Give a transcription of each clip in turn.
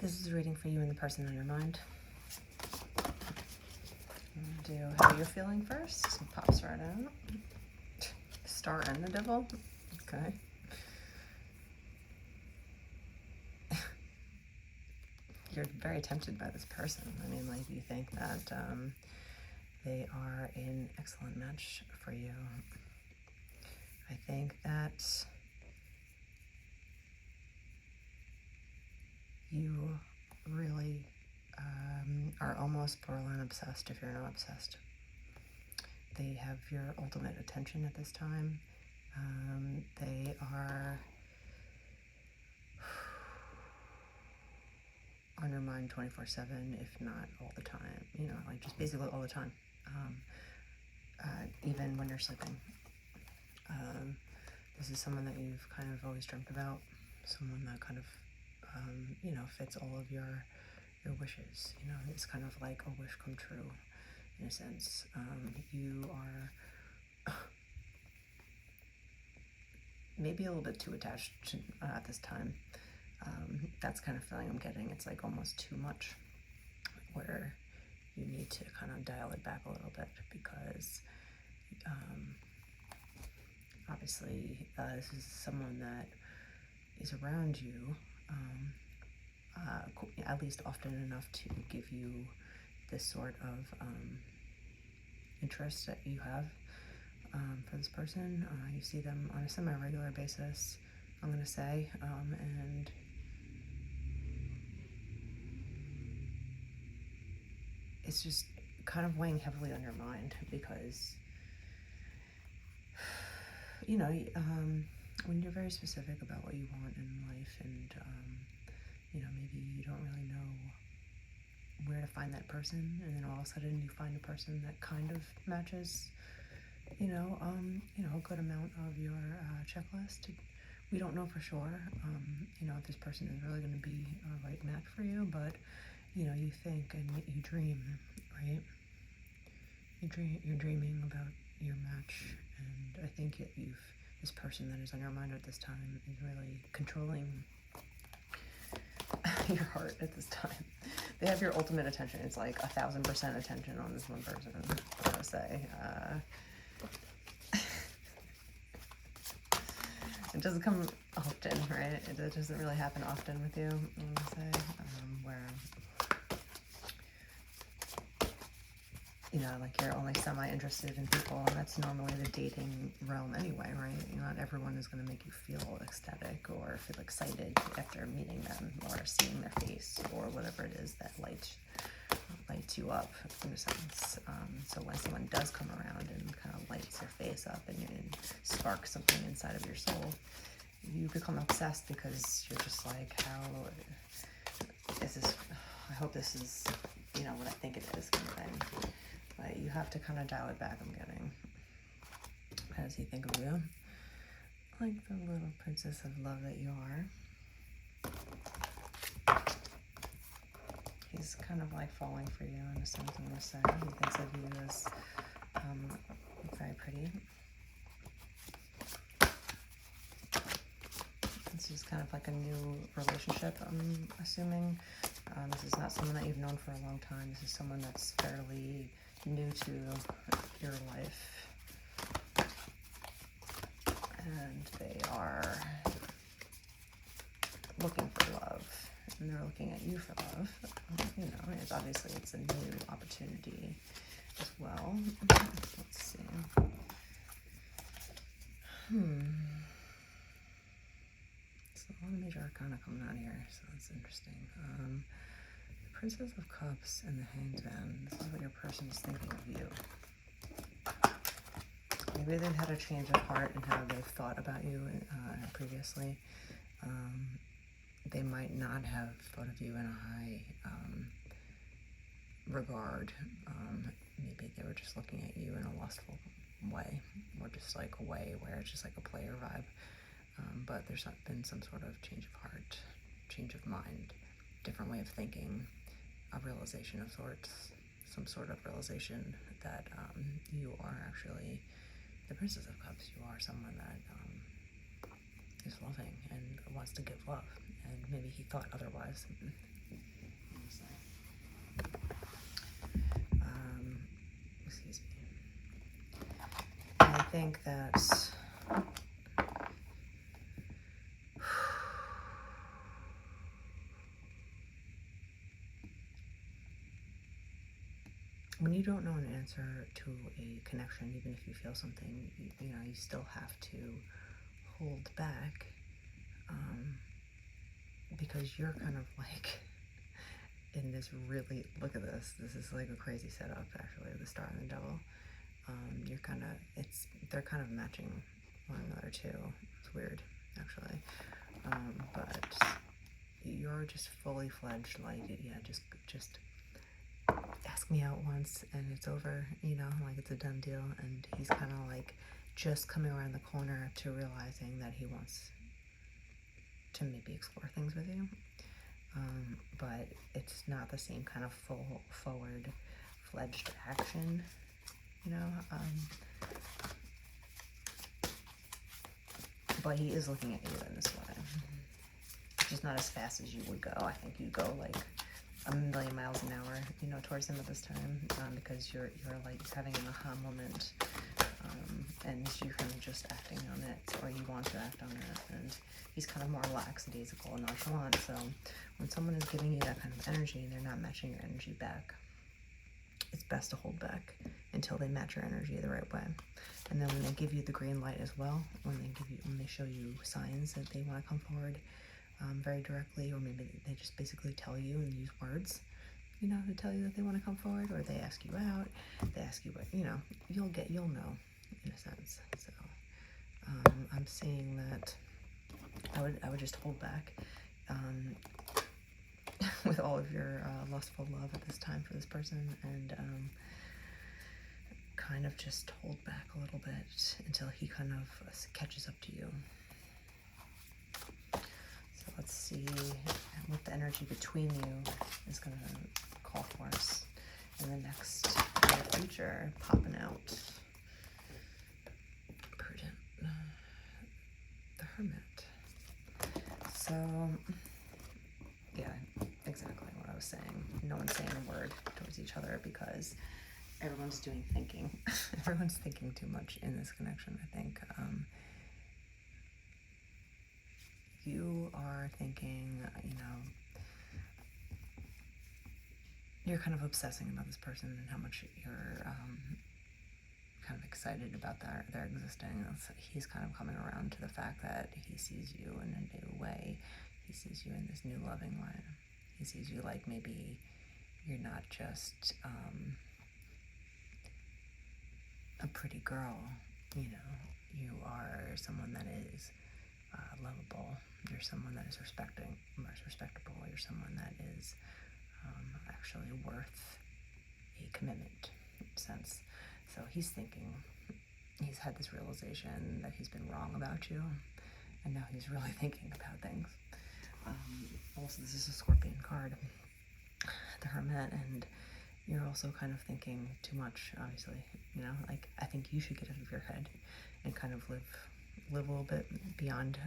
This is a reading for you and the person on your mind. I'm gonna do how you're feeling first. So it pops right out. Star and the Devil. Okay. You're very tempted by this person. I mean, like, you think that they are an excellent match for you. I think that you really are almost borderline obsessed if you're not obsessed. They have your ultimate attention at this time. They are on your mind 24/7, if not all the time. You know, like just basically all the time. Even when you're sleeping. This is someone that you've kind of always dreamt about. Someone that kind of, you know, fits all of your wishes. You know, it's kind of like a wish come true, in a sense. You are maybe a little bit too attached to, at this time. That's kind of feeling I'm getting. It's like almost too much, where you need to kind of dial it back a little bit, because obviously this is someone that is around you at least often enough to give you this sort of interest that you have for this person. You see them on a semi-regular basis, I'm going to say, and it's just kind of weighing heavily on your mind, because, you know, when you're very specific about what you want in life, and, you know, maybe you don't really know where to find that person, and then all of a sudden you find a person that kind of matches, you know, a good amount of your checklist. We don't know for sure, you know, if this person is really going to be a right match for you, but, you know, you think and you dream, right? You're dreaming about your match, and I think this person that is on your mind at this time is really controlling your heart at this time. They have your ultimate attention. It's like 1,000% attention on this one person, I gotta say. It doesn't come often, right? It doesn't really happen often with you, I'm gonna say, where, you know, like, you're only semi-interested in people, and that's normally the dating realm anyway, right? You know, not everyone is going to make you feel ecstatic or feel excited after meeting them or seeing their face or whatever it is that lights you up, in a sense. So when someone does come around and kind of lights your face up and sparks something inside of your soul, you become obsessed, because you're just like, how is this? I hope this is, you know, what I think it is, kind of thing. But you have to kind of dial it back, I'm getting. How does he think of you? Like the little princess of love that you are. He's kind of like falling for you, in a sense, I'm going to say. He thinks of you as very pretty. This is kind of like a new relationship, I'm assuming. This is not someone that you've known for a long time. This is someone that's fairly new to your life, and they are looking for love, and they're looking at you for love. You know, it's a new opportunity as well. Let's see. So a lot of major arcana coming out here, so that's interesting. Princess of Cups and the Hanged Man. This is what your person is thinking of you. Maybe they've had a change of heart in how they've thought about you previously. They might not have thought of you in a high regard. Maybe they were just looking at you in a lustful way, or just like a way where it's just like a player vibe. But there's not been some sort of change of heart, change of mind, different way of thinking, a realization of sorts, some sort of realization that you are actually the Princess of Cups. You are someone that is loving and wants to give love, and maybe he thought otherwise. honestly. Excuse me. I think that when you don't know an answer to a connection, even if you feel something, you know, you still have to hold back, because you're kind of like in this really, look at this. This is like a crazy setup, actually, the Star and the Devil. You're kind of, they're kind of matching one another too. It's weird, actually. But you're just fully fledged, like, yeah, just ask me out once and it's over, you know, like it's a done deal. And he's kind of like just coming around the corner to realizing that he wants to maybe explore things with you. But it's not the same kind of full forward fledged action, you know. But he is looking at you in this way, just not as fast as you would go. I think you go like a million miles an hour, you know, towards him at this time, because you're like having an aha moment, and you're kind of just acting on it, or you want to act on it, and he's kind of more lackadaisical and nonchalant. So when someone is giving you that kind of energy and they're not matching your energy back, it's best to hold back until they match your energy the right way. And then when they give you the green light as well, when they show you signs that they want to come forward, very directly, or maybe they just basically tell you and use words, you know, to tell you that they want to come forward, or they ask you out, they ask you what, you know, you'll know in a sense. So I'm seeing that I would just hold back, with all of your lustful love at this time for this person, and kind of just hold back a little bit until he kind of catches up to you. So let's see what the energy between you is going to call for us in the next future. Popping out. Prudent. The Hermit. So, yeah, exactly what I was saying. No one's saying a word towards each other because everyone's doing thinking. Everyone's thinking too much in this connection, I think. You are thinking, you know, you're kind of obsessing about this person and how much you're kind of excited about their existing. He's kind of coming around to the fact that he sees you in a new way. He sees you in this new loving way. He sees you like maybe you're not just a pretty girl, you know. You are someone that is lovable. You're someone that is respectable. You're someone that is actually worth a commitment sense. So he's had this realization that he's been wrong about you, and now he's really thinking about things. Also, this is a Scorpion card, the Hermit, and you're also kind of thinking too much, obviously, you know, like, I think you should get out of your head and kind of live a little bit beyond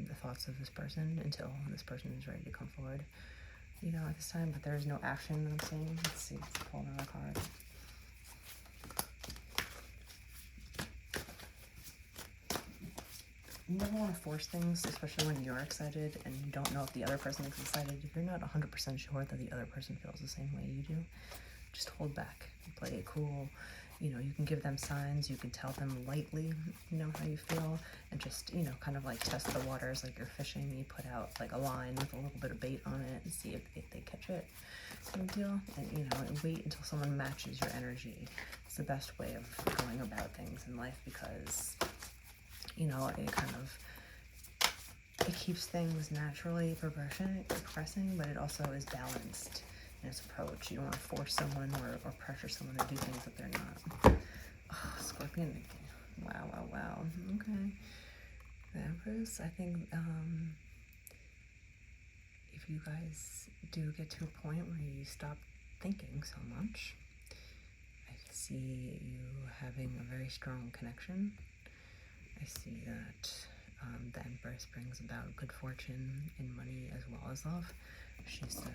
the thoughts of this person until this person is ready to come forward, you know, at this time. But there is no action that I'm seeing. Let's see, let's pull another card. You never want to force things, especially when you're excited and you don't know if the other person is excited. If you're not 100% sure that the other person feels the same way you do, just hold back. Play it cool. You know, you can give them signs. You can tell them lightly, you know, how you feel, and just, you know, kind of like test the waters like you're fishing. You put out like a line with a little bit of bait on it and see if they catch it, kind of deal. And, you know, and wait until someone matches your energy. It's the best way of going about things in life, because, you know, it keeps things naturally progressing, but it also is balanced in its approach. You don't want to force someone or pressure someone to do things that they're not. Oh, Scorpion. Wow. Okay. The Empress, I think, if you guys do get to a point where you stop thinking so much, I see you having a very strong connection. I see that the Empress brings about good fortune in money as well as love. She's the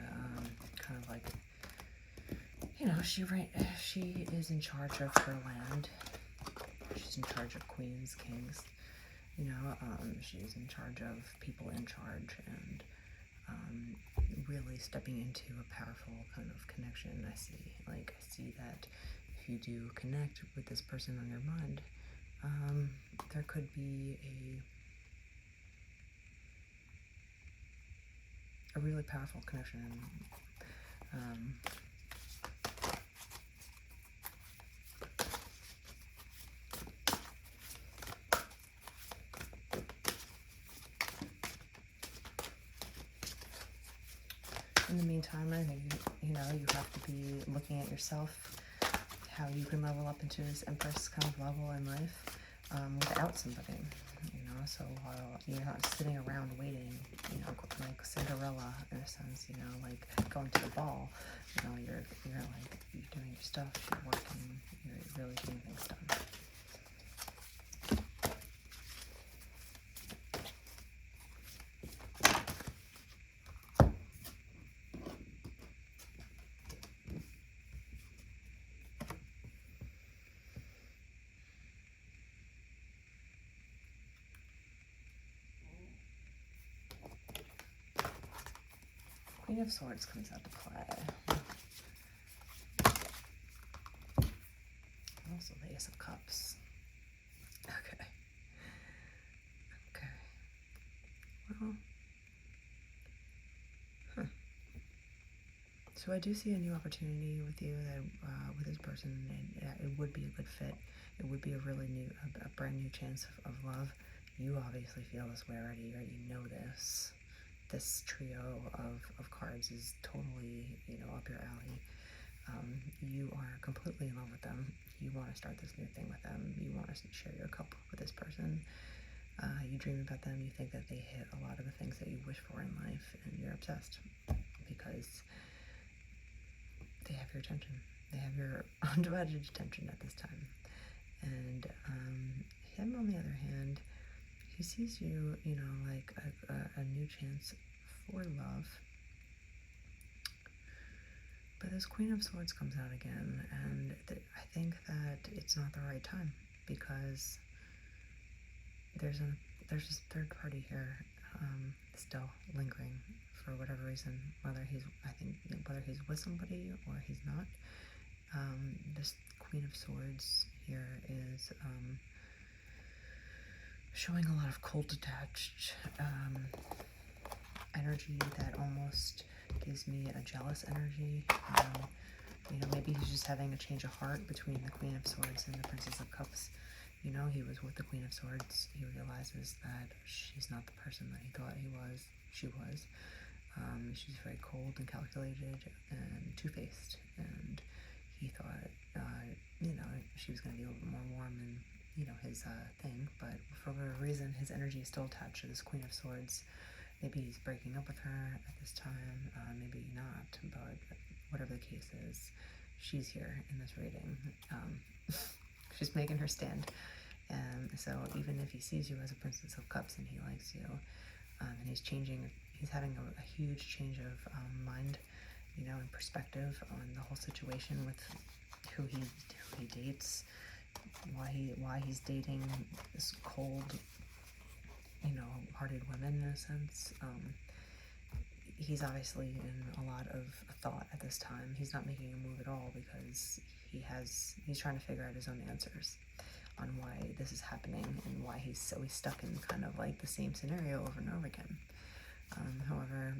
kind of like, she is in charge of her land. She's in charge of queens, kings. She's in charge of people in charge, and really stepping into a powerful kind of connection. I see that if you do connect with this person on your mind, there could be a really powerful connection. In the meantime, I think you have to be looking at yourself, how you can level up into this Empress kind of level in life without somebody. So while you're not sitting around waiting, like Cinderella in a sense, like going to the ball, you're doing your stuff, you're working, you're really getting things done. Queen of Swords comes out to play. Also the Ace of Cups. Okay. Well. So I do see a new opportunity with you, that with this person, and it would be a good fit. It would be a really a brand new chance of love. You obviously feel this way already. You already know this. This trio of cards is totally, up your alley. You are completely in love with them. You want to start this new thing with them. You want to share your cup with this person. You dream about them. You think that they hit a lot of the things that you wish for in life, and you're obsessed because they have your attention. They have your undivided attention at this time. And him, on the other hand, he sees you, like a new chance for love. But this Queen of Swords comes out again, and I think that it's not the right time, because there's this third party here still lingering for whatever reason, whether he's with somebody or he's not. This Queen of Swords here is showing a lot of cold, detached energy that almost gives me a jealous energy. Maybe he's just having a change of heart between the Queen of Swords and the Princess of Cups. He was with the Queen of Swords. He realizes that she's not the person that he thought she was. She's very cold and calculated and two-faced, and he thought, she was going to be a little bit more warm and, his thing, but for whatever reason, his energy is still attached to this Queen of Swords. Maybe he's breaking up with her at this time, maybe not, but whatever the case is, she's here in this reading. She's making her stand. And so even if he sees you as a Princess of Cups and he likes you, and he's having a huge change of mind, and perspective on the whole situation with who he dates, why he's dating this cold, hearted women in a sense. He's obviously in a lot of thought at this time. He's not making a move at all because he's trying to figure out his own answers on why this is happening and why he's so stuck in kind of like the same scenario over and over again. However,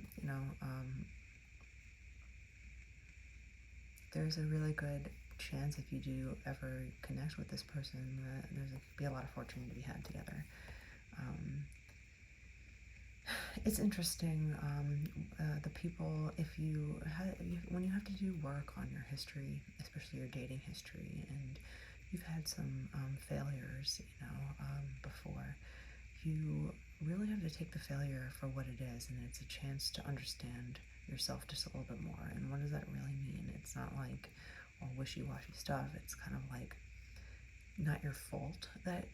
there's a really good chance, if you do ever connect with this person, that there's be a lot of fortune to be had together. It's interesting, the people, when you have to do work on your history, especially your dating history, and you've had some failures, before, you really have to take the failure for what it is, and it's a chance to understand yourself just a little bit more. And what does that really mean? It's not like all wishy-washy stuff. It's kind of like not your fault that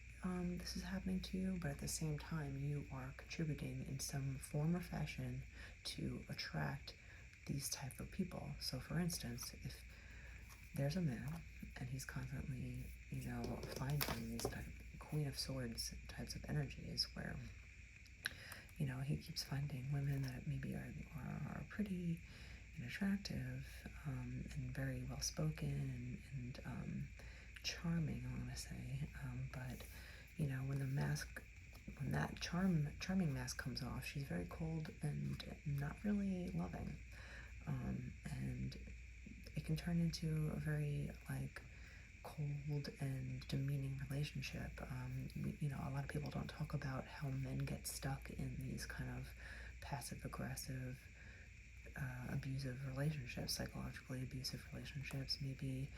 this is happening to you, but at the same time, you are contributing in some form or fashion to attract these type of people. So for instance, if there's a man and he's constantly, finding these Queen of Swords types of energies where, he keeps finding women that maybe are pretty and attractive, and very well spoken and charming, I want to say, but when that charming mask comes off, she's very cold and not really loving, and it can turn into a very cold and demeaning relationship. A lot of people don't talk about how men get stuck in these kind of passive aggressive, abusive relationships, psychologically abusive relationships, maybe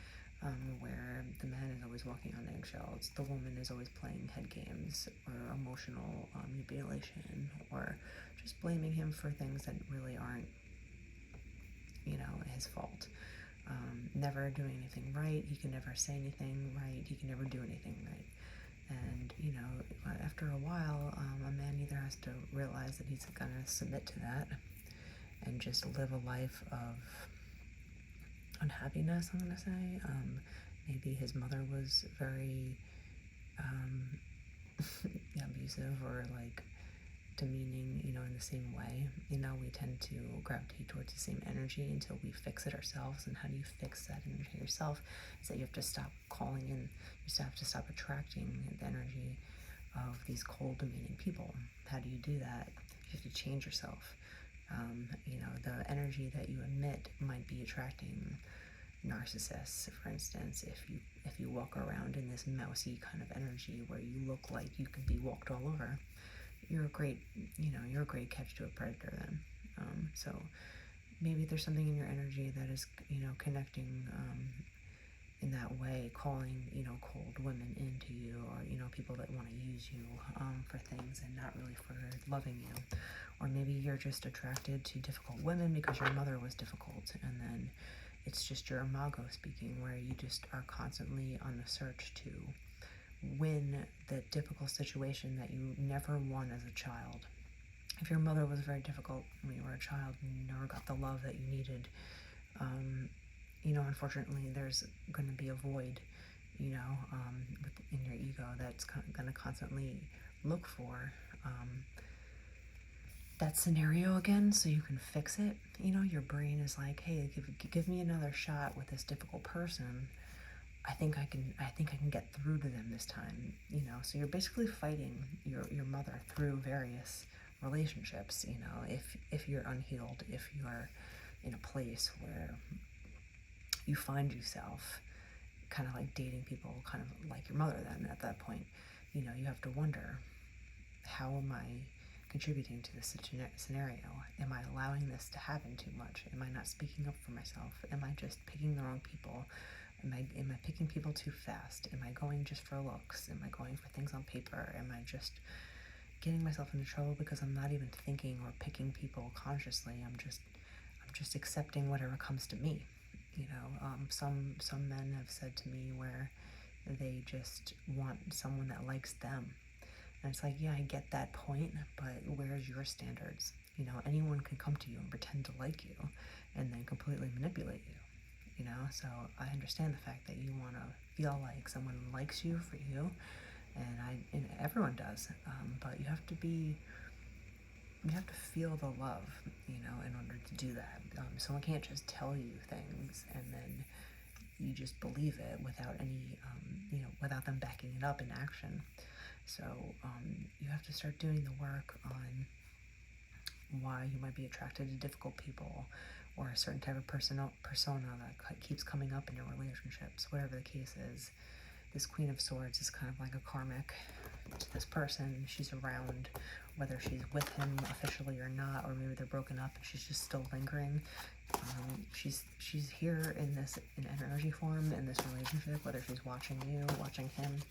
where the man is always walking on eggshells, the woman is always playing head games or emotional manipulation, or just blaming him for things that really aren't, his fault. Never doing anything right. He can never say anything right. He can never do anything right. And, after a while, a man either has to realize that he's going to submit to that and just live a life of unhappiness, I'm going to say. Maybe his mother was very abusive or demeaning, in the same way. We tend to gravitate towards the same energy until we fix it ourselves. And how do you fix that energy yourself? Is that you have to stop calling in, you just have to stop attracting the energy of these cold, demeaning people. How do you do that? You have to change yourself. The energy that you emit might be attracting narcissists, for instance. If you walk around in this mousy kind of energy where you look like you could be walked all over, you're a great catch to a predator then. So maybe there's something in your energy that is, connecting in that way, calling, cold women into you, or, people that want to use you for things and not really for loving you. Or maybe you're just attracted to difficult women because your mother was difficult, and then it's just your imago speaking, where you just are constantly on the search to win the difficult situation that you never won as a child. If your mother was very difficult when you were a child and you never got the love that you needed, unfortunately there's going to be a void, in your ego that's going to constantly look for that scenario again so you can fix it. Your brain is like, hey, give me another shot with this difficult person. I think I can get through to them this time, so you're basically fighting your mother through various relationships, if you're unhealed, if you're in a place where you find yourself kind of dating people kind of like your mother. Then at that point, you have to wonder, how am I contributing to this scenario? Am I allowing this to happen too much? Am I not speaking up for myself? Am I just picking the wrong people? Am I picking people too fast? Am I going just for looks? Am I going for things on paper? Am I just getting myself into trouble because I'm not even thinking or picking people consciously? I'm just accepting whatever comes to me. Some men have said to me where they just want someone that likes them. And it's like, yeah, I get that point, but where's your standards? Anyone can come to you and pretend to like you and then completely manipulate you. So I understand the fact that you want to feel like someone likes you for you, and everyone does, but you have to feel the love, in order to do that. Someone can't just tell you things and then you just believe it without any, without them backing it up in action. So you have to start doing the work on why you might be attracted to difficult people, or a certain type of persona that keeps coming up in your relationships. Whatever the case is, this Queen of Swords is kind of like a karmic to this person. She's around, whether she's with him officially or not, or maybe they're broken up and she's just still lingering. She's here in energy form in this relationship, whether she's watching you, watching him,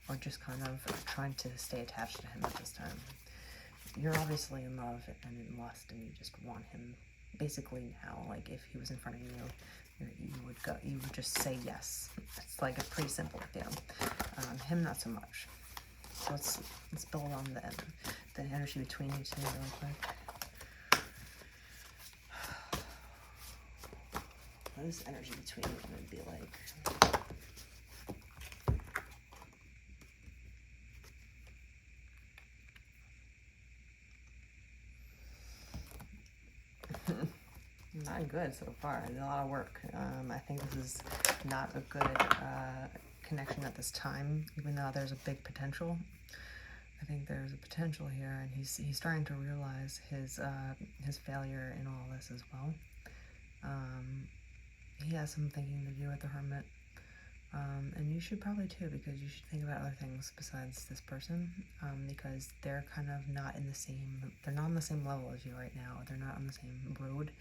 or just kind of trying to stay attached to him at this time. You're obviously in love and in lust, and you just want him basically now. If he was in front of you, you would just say yes. It's a pretty simple deal. Him, not so much. So let's build on the energy between you two really quick. What is energy between you going to be like? Not good so far. There's a lot of work. I think this is not a good connection at this time, even though there's a big potential. I think there's a potential here, and he's starting to realize his failure in all this as well. He has some thinking to do with the Hermit, and you should probably too, because you should think about other things besides this person, because they're kind of not in the same. They're not on the same level as you right now. They're not on the same road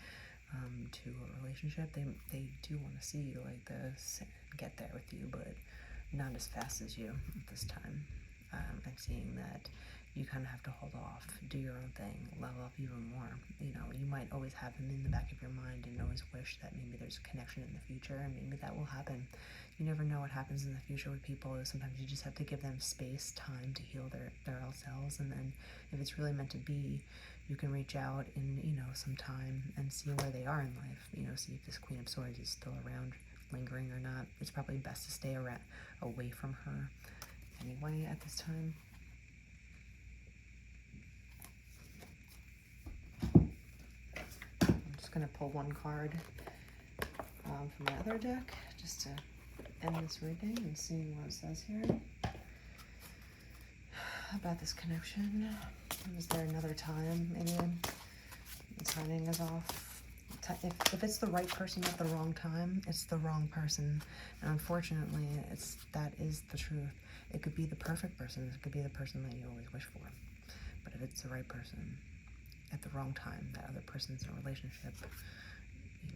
to a relationship. They do want to see you like this and get there with you, but not as fast as you at this time. I'm seeing that you kind of have to hold off, do your own thing, level up even more. You know, you might always have him in the back of your mind and always wish that maybe there's a connection in the future, and maybe that will happen. You never know what happens in the future with people. Sometimes you just have to give them space, time to heal their own selves, and then if it's really meant to be, you can reach out in, you know, some time and see where they are in life. You know, see if this Queen of Swords is still around, lingering or not. It's probably best to stay away from her anyway at this time. I'm just going to pull one card from my other deck just to end this reading and see what it says here about this connection. Is there another time? Maybe the timing is off. If it's the right person at the wrong time, it's the wrong person, and unfortunately, that is the truth. It could be the perfect person. It could be the person that you always wish for, but if it's the right person at the wrong time, that other person's in a relationship.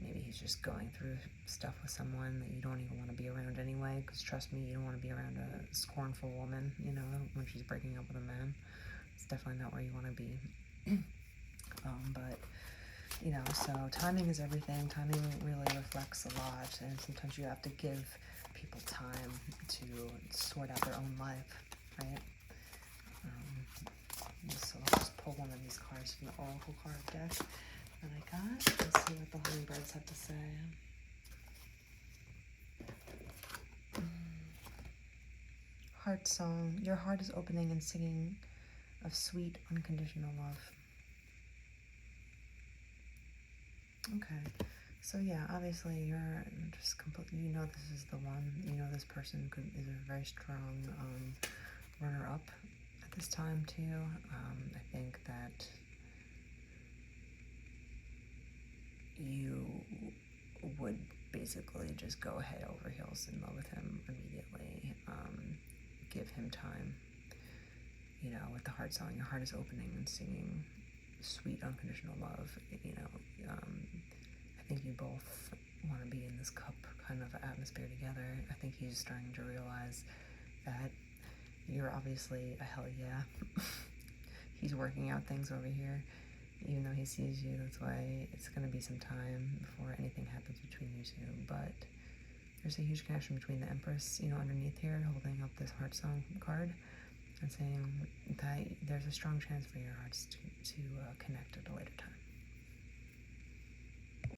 Maybe he's just going through stuff with someone that you don't even want to be around anyway, because trust me, you don't want to be around a scornful woman, you know, when she's breaking up with a man. It's definitely not where you want to be. But, you know, so timing is everything. Timing really reflects a lot, and sometimes you have to give people time to sort out their own life, right? So let's just pull one of these cards from the Oracle card deck that I got. Let's see what the Hummingbirds have to say. Heart song. Your heart is opening and singing of sweet, unconditional love. Okay. So yeah, obviously you're just completely, you know this is the one. You know this person is a very strong runner-up at this time too. I think that you would basically just go head over heels in love with him immediately. Give him time. You know, with the heart song, your heart is opening and singing sweet, unconditional love. You know, I think you both want to be in this cup kind of atmosphere together. I think he's starting to realize that you're obviously a hell yeah. He's working out things over here. Even though he sees you, that's why it's going to be some time before anything happens between you two. But there's a huge connection between the Empress, you know, underneath here, holding up this heart song card and saying that there's a strong chance for your hearts to connect at a later time.